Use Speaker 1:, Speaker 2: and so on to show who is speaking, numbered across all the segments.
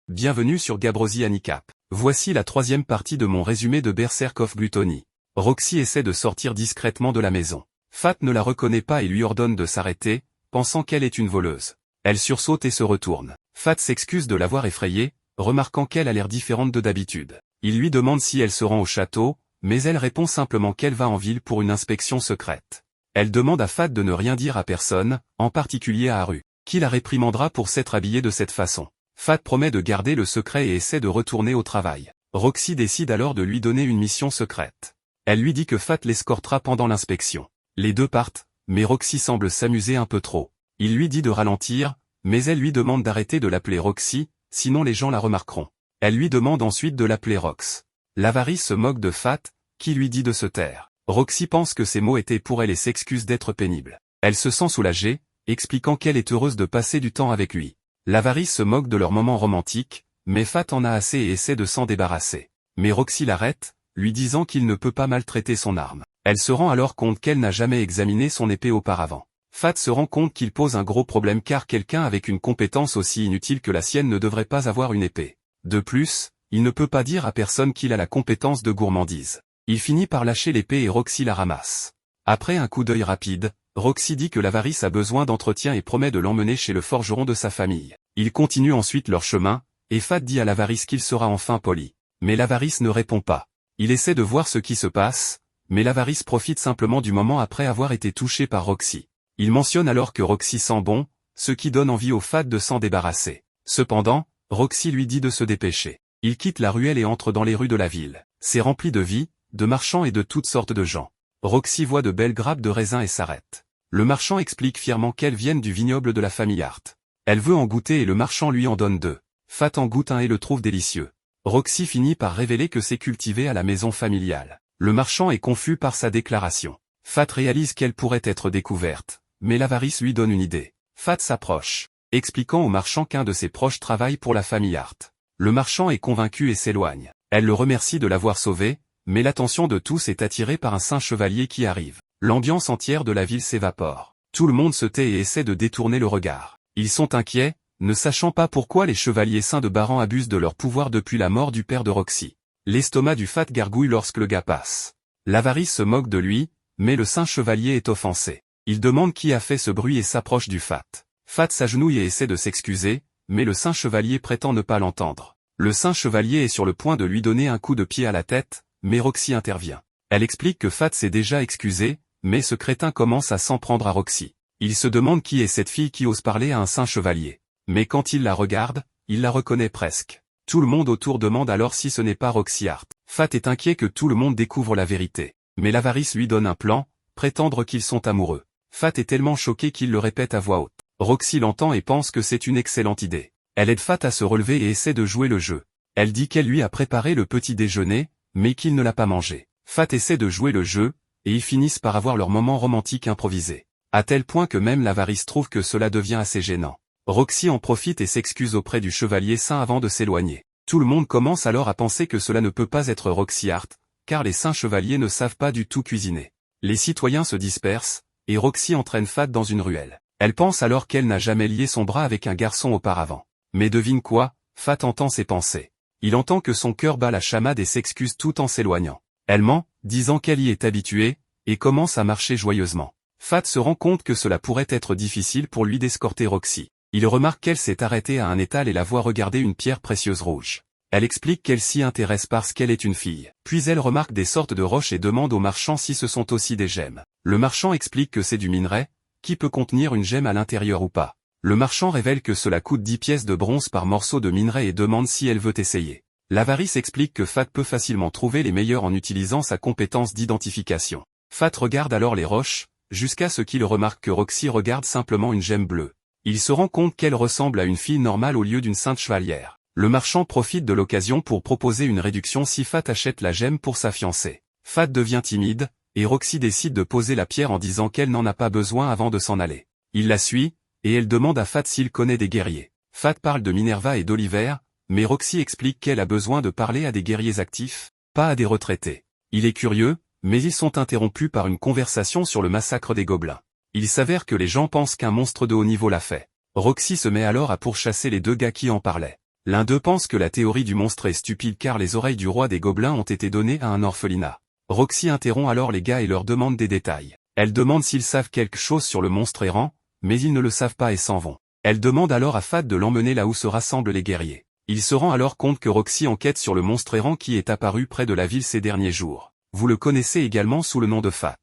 Speaker 1: Bienvenue sur Gabrosi Handicap. Voici la troisième partie de mon résumé de Berserk of Gluttony. Roxy essaie de sortir discrètement de la maison. Fat ne la reconnaît pas et lui ordonne de s'arrêter, pensant qu'elle est une voleuse. Elle sursaute et se retourne. Fat s'excuse de l'avoir effrayée, remarquant qu'elle a l'air différente de d'habitude. Il lui demande si elle se rend au château, mais elle répond simplement qu'elle va en ville pour une inspection secrète. Elle demande à Fat de ne rien dire à personne, en particulier à Haru, qui la réprimandera pour s'être habillée de cette façon. Fat promet de garder le secret et essaie de retourner au travail. Roxy décide alors de lui donner une mission secrète. Elle lui dit que Fat l'escortera pendant l'inspection. Les deux partent, mais Roxy semble s'amuser un peu trop. Il lui dit de ralentir, mais elle lui demande d'arrêter de l'appeler Roxy, sinon les gens la remarqueront. Elle lui demande ensuite de l'appeler Rox. L'avarice se moque de Fat, qui lui dit de se taire. Roxy pense que ces mots étaient pour elle et s'excuse d'être pénible. Elle se sent soulagée, expliquant qu'elle est heureuse de passer du temps avec lui. L'avarice se moque de leur moment romantique, mais Fat en a assez et essaie de s'en débarrasser. Mais Roxy l'arrête, lui disant qu'il ne peut pas maltraiter son arme. Elle se rend alors compte qu'elle n'a jamais examiné son épée auparavant. Fat se rend compte qu'il pose un gros problème car quelqu'un avec une compétence aussi inutile que la sienne ne devrait pas avoir une épée. De plus, il ne peut pas dire à personne qu'il a la compétence de gourmandise. Il finit par lâcher l'épée et Roxy la ramasse. Après un coup d'œil rapide, Roxy dit que l'avarice a besoin d'entretien et promet de l'emmener chez le forgeron de sa famille. Ils continuent ensuite leur chemin, et Fat dit à l'avarice qu'il sera enfin poli. Mais l'avarice ne répond pas. Il essaie de voir ce qui se passe, mais l'avarice profite simplement du moment après avoir été touché par Roxy. Il mentionne alors que Roxy sent bon, ce qui donne envie au Fat de s'en débarrasser. Cependant, Roxy lui dit de se dépêcher. Il quitte la ruelle et entre dans les rues de la ville. C'est rempli de vie, de marchands et de toutes sortes de gens. Roxy voit de belles grappes de raisins et s'arrête. Le marchand explique fièrement qu'elles viennent du vignoble de la famille Hart. Elle veut en goûter et le marchand lui en donne deux. Fat en goûte un et le trouve délicieux. Roxy finit par révéler que c'est cultivé à la maison familiale. Le marchand est confus par sa déclaration. Fat réalise qu'elle pourrait être découverte, mais l'avarice lui donne une idée. Fat s'approche, expliquant au marchand qu'un de ses proches travaille pour la famille Hart. Le marchand est convaincu et s'éloigne. Elle le remercie de l'avoir sauvé, mais l'attention de tous est attirée par un saint chevalier qui arrive. L'ambiance entière de la ville s'évapore. Tout le monde se tait et essaie de détourner le regard. Ils sont inquiets, ne sachant pas pourquoi les chevaliers saints de Baran abusent de leur pouvoir depuis la mort du père de Roxy. L'estomac du Fat gargouille lorsque le gars passe. L'avarice se moque de lui, mais le saint chevalier est offensé. Il demande qui a fait ce bruit et s'approche du Fat. Fat s'agenouille et essaie de s'excuser, mais le saint chevalier prétend ne pas l'entendre. Le saint chevalier est sur le point de lui donner un coup de pied à la tête, mais Roxy intervient. Elle explique que Fat s'est déjà excusé, mais ce crétin commence à s'en prendre à Roxy. Il se demande qui est cette fille qui ose parler à un saint chevalier. Mais quand il la regarde, il la reconnaît presque. Tout le monde autour demande alors si ce n'est pas Roxy Hart. Fat est inquiet que tout le monde découvre la vérité. Mais l'avarice lui donne un plan, prétendre qu'ils sont amoureux. Fat est tellement choqué qu'il le répète à voix haute. Roxy l'entend et pense que c'est une excellente idée. Elle aide Fat à se relever et essaie de jouer le jeu. Elle dit qu'elle lui a préparé le petit déjeuner, mais qu'il ne l'a pas mangé. Fat essaie de jouer le jeu, et ils finissent par avoir leur moment romantique improvisé. À tel point que même l'avarice trouve que cela devient assez gênant. Roxy en profite et s'excuse auprès du chevalier saint avant de s'éloigner. Tout le monde commence alors à penser que cela ne peut pas être Roxy Hart, car les saints chevaliers ne savent pas du tout cuisiner. Les citoyens se dispersent, et Roxy entraîne Fat dans une ruelle. Elle pense alors qu'elle n'a jamais lié son bras avec un garçon auparavant. Mais devine quoi, Fat entend ses pensées. Il entend que son cœur bat la chamade et s'excuse tout en s'éloignant. Elle ment, disant qu'elle y est habituée, et commence à marcher joyeusement. Fat se rend compte que cela pourrait être difficile pour lui d'escorter Roxy. Il remarque qu'elle s'est arrêtée à un étal et la voit regarder une pierre précieuse rouge. Elle explique qu'elle s'y intéresse parce qu'elle est une fille. Puis elle remarque des sortes de roches et demande au marchand si ce sont aussi des gemmes. Le marchand explique que c'est du minerai, qui peut contenir une gemme à l'intérieur ou pas. Le marchand révèle que cela coûte 10 pièces de bronze par morceau de minerai et demande si elle veut essayer. L'avarice explique que Fat peut facilement trouver les meilleurs en utilisant sa compétence d'identification. Fat regarde alors les roches, jusqu'à ce qu'il remarque que Roxy regarde simplement une gemme bleue. Il se rend compte qu'elle ressemble à une fille normale au lieu d'une sainte chevalière. Le marchand profite de l'occasion pour proposer une réduction si Fat achète la gemme pour sa fiancée. Fat devient timide, et Roxy décide de poser la pierre en disant qu'elle n'en a pas besoin avant de s'en aller. Il la suit, et elle demande à Fat s'il connaît des guerriers. Fat parle de Minerva et d'Oliver, mais Roxy explique qu'elle a besoin de parler à des guerriers actifs, pas à des retraités. Il est curieux, mais ils sont interrompus par une conversation sur le massacre des gobelins. Il s'avère que les gens pensent qu'un monstre de haut niveau l'a fait. Roxy se met alors à pourchasser les deux gars qui en parlaient. L'un d'eux pense que la théorie du monstre est stupide car les oreilles du roi des gobelins ont été données à un orphelinat. Roxy interrompt alors les gars et leur demande des détails. Elle demande s'ils savent quelque chose sur le monstre errant, mais ils ne le savent pas et s'en vont. Elle demande alors à Fat de l'emmener là où se rassemblent les guerriers. Il se rend alors compte que Roxy enquête sur le monstre errant qui est apparu près de la ville ces derniers jours. Vous le connaissez également sous le nom de Fat.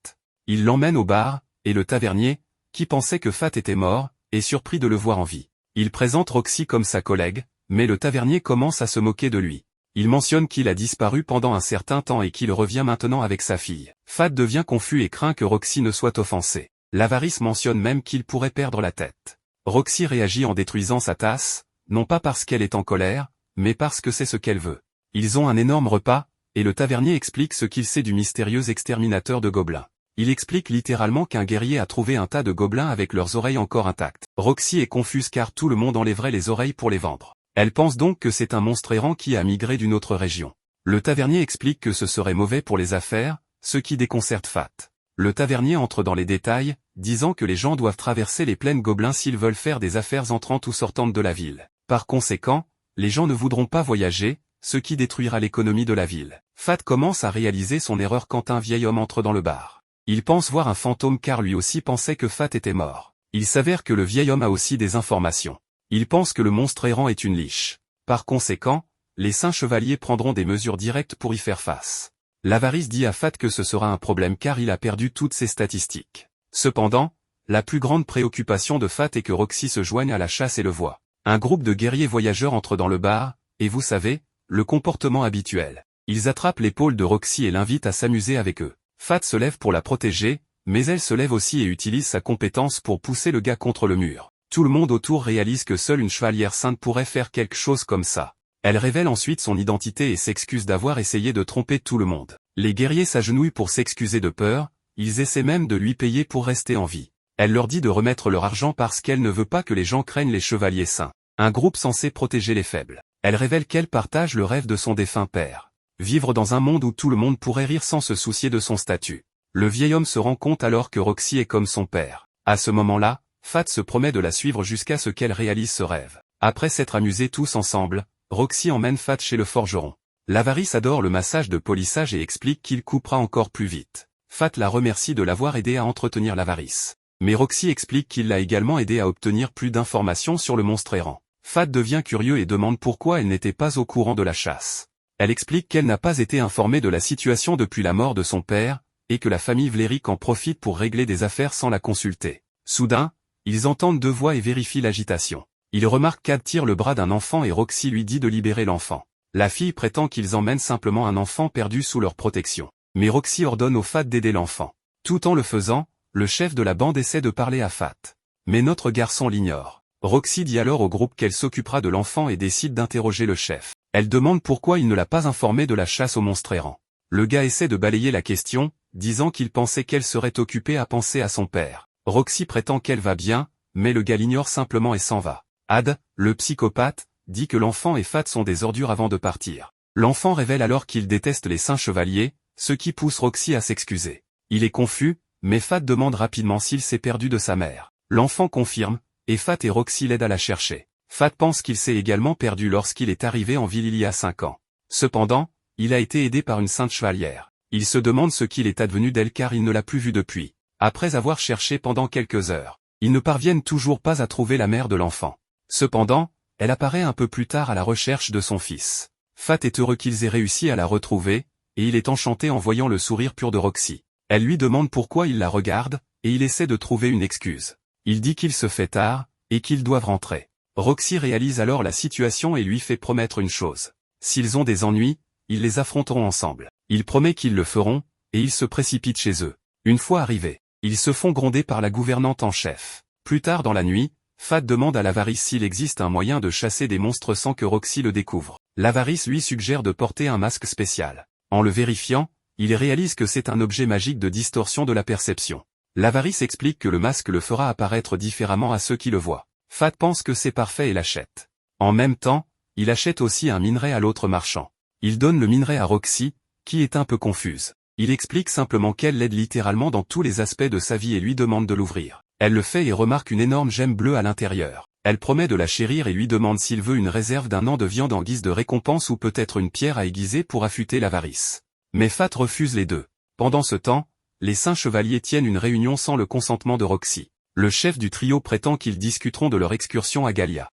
Speaker 1: Il l'emmène au bar, et le tavernier, qui pensait que Fat était mort, est surpris de le voir en vie. Il présente Roxy comme sa collègue, mais le tavernier commence à se moquer de lui. Il mentionne qu'il a disparu pendant un certain temps et qu'il revient maintenant avec sa fille. Fat devient confus et craint que Roxy ne soit offensée. L'avarice mentionne même qu'il pourrait perdre la tête. Roxy réagit en détruisant sa tasse, non pas parce qu'elle est en colère, mais parce que c'est ce qu'elle veut. Ils ont un énorme repas, et le tavernier explique ce qu'il sait du mystérieux exterminateur de gobelins. Il explique littéralement qu'un guerrier a trouvé un tas de gobelins avec leurs oreilles encore intactes. Roxy est confuse car tout le monde enlèverait les oreilles pour les vendre. Elle pense donc que c'est un monstre errant qui a migré d'une autre région. Le tavernier explique que ce serait mauvais pour les affaires, ce qui déconcerte Fat. Le tavernier entre dans les détails, disant que les gens doivent traverser les plaines gobelins s'ils veulent faire des affaires entrantes ou sortantes de la ville. Par conséquent, les gens ne voudront pas voyager, ce qui détruira l'économie de la ville. Fat commence à réaliser son erreur quand un vieil homme entre dans le bar. Il pense voir un fantôme car lui aussi pensait que Fat était mort. Il s'avère que le vieil homme a aussi des informations. Il pense que le monstre errant est une liche. Par conséquent, les 5 chevaliers prendront des mesures directes pour y faire face. L'avarice dit à Fat que ce sera un problème car il a perdu toutes ses statistiques. Cependant, la plus grande préoccupation de Fat est que Roxy se joigne à la chasse et le voit. Un groupe de guerriers voyageurs entre dans le bar, et vous savez, le comportement habituel. Ils attrapent l'épaule de Roxy et l'invitent à s'amuser avec eux. Fat se lève pour la protéger, mais elle se lève aussi et utilise sa compétence pour pousser le gars contre le mur. Tout le monde autour réalise que seule une chevalière sainte pourrait faire quelque chose comme ça. Elle révèle ensuite son identité et s'excuse d'avoir essayé de tromper tout le monde. Les guerriers s'agenouillent pour s'excuser de peur, ils essaient même de lui payer pour rester en vie. Elle leur dit de remettre leur argent parce qu'elle ne veut pas que les gens craignent les chevaliers saints. Un groupe censé protéger les faibles. Elle révèle qu'elle partage le rêve de son défunt père. Vivre dans un monde où tout le monde pourrait rire sans se soucier de son statut. Le vieil homme se rend compte alors que Roxy est comme son père. À ce moment-là, Fat se promet de la suivre jusqu'à ce qu'elle réalise ce rêve. Après s'être amusés tous ensemble, Roxy emmène Fat chez le forgeron. L'avarice adore le massage de polissage et explique qu'il coupera encore plus vite. Fat la remercie de l'avoir aidé à entretenir l'avarice. Mais Roxy explique qu'il l'a également aidé à obtenir plus d'informations sur le monstre errant. Fat devient curieux et demande pourquoi elle n'était pas au courant de la chasse. Elle explique qu'elle n'a pas été informée de la situation depuis la mort de son père, et que la famille Vlerick en profite pour régler des affaires sans la consulter. Soudain, ils entendent 2 voix et vérifient l'agitation. Ils remarquent qu'Ad tire le bras d'un enfant et Roxy lui dit de libérer l'enfant. La fille prétend qu'ils emmènent simplement un enfant perdu sous leur protection. Mais Roxy ordonne au Fat d'aider l'enfant. Tout en le faisant, le chef de la bande essaie de parler à Fat. Mais notre garçon l'ignore. Roxy dit alors au groupe qu'elle s'occupera de l'enfant et décide d'interroger le chef. Elle demande pourquoi il ne l'a pas informé de la chasse au monstre errant. Le gars essaie de balayer la question, disant qu'il pensait qu'elle serait occupée à penser à son père. Roxy prétend qu'elle va bien, mais le gars l'ignore simplement et s'en va. Ad, le psychopathe, dit que l'enfant et Fat sont des ordures avant de partir. L'enfant révèle alors qu'il déteste les 5 chevaliers, ce qui pousse Roxy à s'excuser. Il est confus, mais Fat demande rapidement s'il s'est perdu de sa mère. L'enfant confirme, et Fat et Roxy l'aident à la chercher. Fat pense qu'il s'est également perdu lorsqu'il est arrivé en ville il y a 5 ans. Cependant, il a été aidé par une sainte chevalière. Il se demande ce qu'il est advenu d'elle car il ne l'a plus vue depuis. Après avoir cherché pendant quelques heures, ils ne parviennent toujours pas à trouver la mère de l'enfant. Cependant, elle apparaît un peu plus tard à la recherche de son fils. Fat est heureux qu'ils aient réussi à la retrouver, et il est enchanté en voyant le sourire pur de Roxy. Elle lui demande pourquoi il la regarde, et il essaie de trouver une excuse. Il dit qu'il se fait tard, et qu'ils doivent rentrer. Roxy réalise alors la situation et lui fait promettre une chose. S'ils ont des ennuis, ils les affronteront ensemble. Il promet qu'ils le feront, et ils se précipitent chez eux. Une fois arrivés, ils se font gronder par la gouvernante en chef. Plus tard dans la nuit, Fat demande à l'avarice s'il existe un moyen de chasser des monstres sans que Roxy le découvre. L'avarice lui suggère de porter un masque spécial. En le vérifiant, il réalise que c'est un objet magique de distorsion de la perception. L'avarice explique que le masque le fera apparaître différemment à ceux qui le voient. Fat pense que c'est parfait et l'achète. En même temps, il achète aussi un minerai à l'autre marchand. Il donne le minerai à Roxy, qui est un peu confuse. Il explique simplement qu'elle l'aide littéralement dans tous les aspects de sa vie et lui demande de l'ouvrir. Elle le fait et remarque une énorme gemme bleue à l'intérieur. Elle promet de la chérir et lui demande s'il veut une réserve d'un an de viande en guise de récompense ou peut-être une pierre à aiguiser pour affûter l'avarice. Mais Fat refuse les deux. Pendant ce temps, les 5 chevaliers tiennent une réunion sans le consentement de Roxy. Le chef du trio prétend qu'ils discuteront de leur excursion à Gallia.